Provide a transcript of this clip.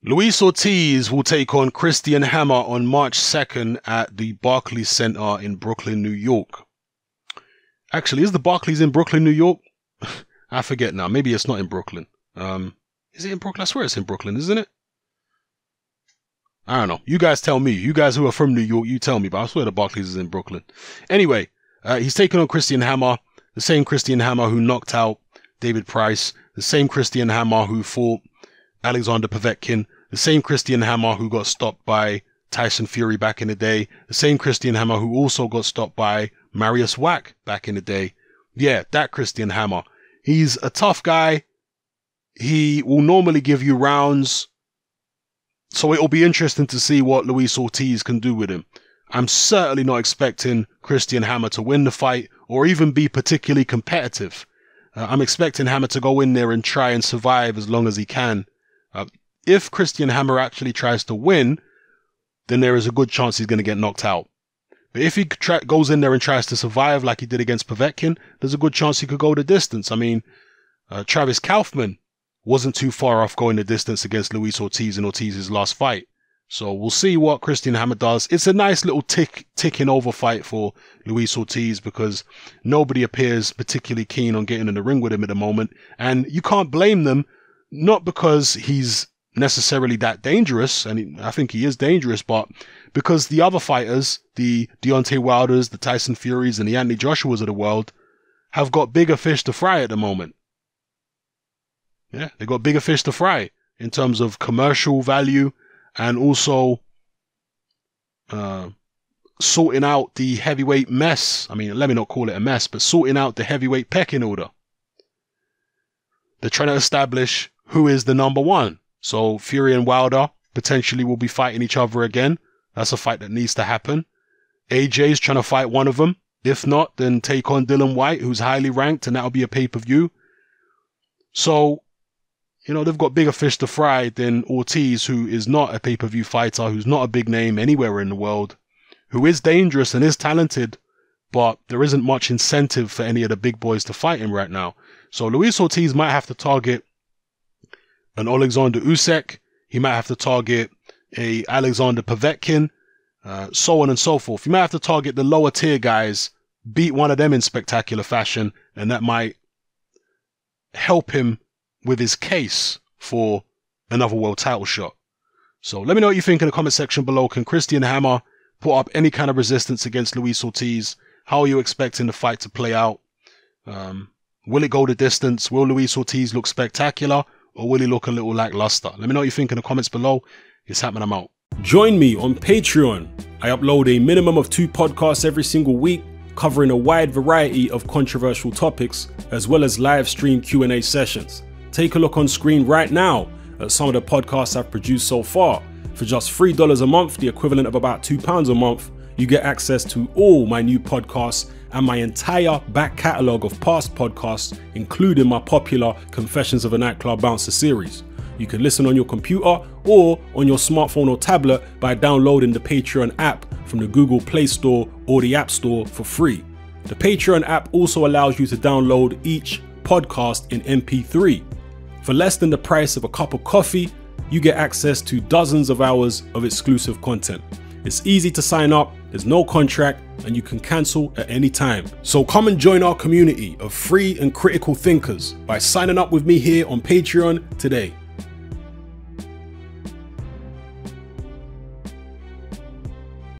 Luis Ortiz will take on Christian Hammer on March 2nd at the Barclays Center in Brooklyn, New York. Actually, is the Barclays in Brooklyn, New York? I forget now. Maybe it's not in Brooklyn. Is it in Brooklyn? I swear it's in Brooklyn, isn't it? I don't know. You guys tell me. You guys who are from New York, you tell me. But I swear the Barclays is in Brooklyn. Anyway, he's taking on Christian Hammer, the same Christian Hammer who knocked out David Price, the same Christian Hammer who fought Alexander Povetkin, the same Christian Hammer who got stopped by Tyson Fury back in the day, the same Christian Hammer who also got stopped by Marius Wack back in the day. Yeah, that Christian Hammer. He's a tough guy. He will normally give you rounds. So it'll be interesting to see what Luis Ortiz can do with him. I'm certainly not expecting Christian Hammer to win the fight or even be particularly competitive. I'm expecting Hammer to go in there and try and survive as long as he can. If Christian Hammer actually tries to win, then there is a good chance he's going to get knocked out. But if he goes in there and tries to survive like he did against Povetkin, there's a good chance he could go the distance. I mean, Travis Kaufman wasn't too far off going the distance against Luis Ortiz in Ortiz's last fight. So we'll see what Christian Hammer does. It's a nice little ticking over fight for Luis Ortiz because nobody appears particularly keen on getting in the ring with him at the moment. And you can't blame them, not because he's necessarily that dangerous, and I think he is dangerous, but because the other fighters, the Deontay Wilders, the Tyson Furies, and the Anthony Joshuas of the world have got bigger fish to fry at the moment. Yeah, they got bigger fish to fry in terms of commercial value and also sorting out the heavyweight mess. I mean, let me not call it a mess, but sorting out the heavyweight pecking order. They're trying to establish who is the number one. So Fury and Wilder potentially will be fighting each other again. That's a fight that needs to happen. AJ's trying to fight one of them. If not, then take on Dylan White, who's highly ranked, and that'll be a pay-per-view. So, you know, they've got bigger fish to fry than Ortiz, who is not a pay-per-view fighter, who's not a big name anywhere in the world, who is dangerous and is talented, but there isn't much incentive for any of the big boys to fight him right now. So Luis Ortiz might have to target an Alexander Usyk. He might have to target a Alexander Povetkin, so on and so forth. He might have to target the lower tier guys, beat one of them in spectacular fashion, and that might help him with his case for another world title shot. So let me know what you think in the comment section below. Can Christian Hammer put up any kind of resistance against Luis Ortiz? How are you expecting the fight to play out? Will it go the distance? Will Luis Ortiz look spectacular? Or will he look a little lackluster? Let me know what you think in the comments below. It's happening, I'm out. Join me on Patreon. I upload a minimum of 2 podcasts every single week, covering a wide variety of controversial topics, as well as live stream Q&A sessions. Take a look on screen right now at some of the podcasts I've produced so far. For just $3 a month, the equivalent of about £2 a month, you get access to all my new podcasts and my entire back catalogue of past podcasts, including my popular Confessions of a Nightclub Bouncer series. You can listen on your computer or on your smartphone or tablet by downloading the Patreon app from the Google Play Store or the App Store for free. The Patreon app also allows you to download each podcast in MP3. For less than the price of a cup of coffee, you get access to dozens of hours of exclusive content. It's easy to sign up, there's no contract, and you can cancel at any time. So come and join our community of free and critical thinkers by signing up with me here on Patreon today.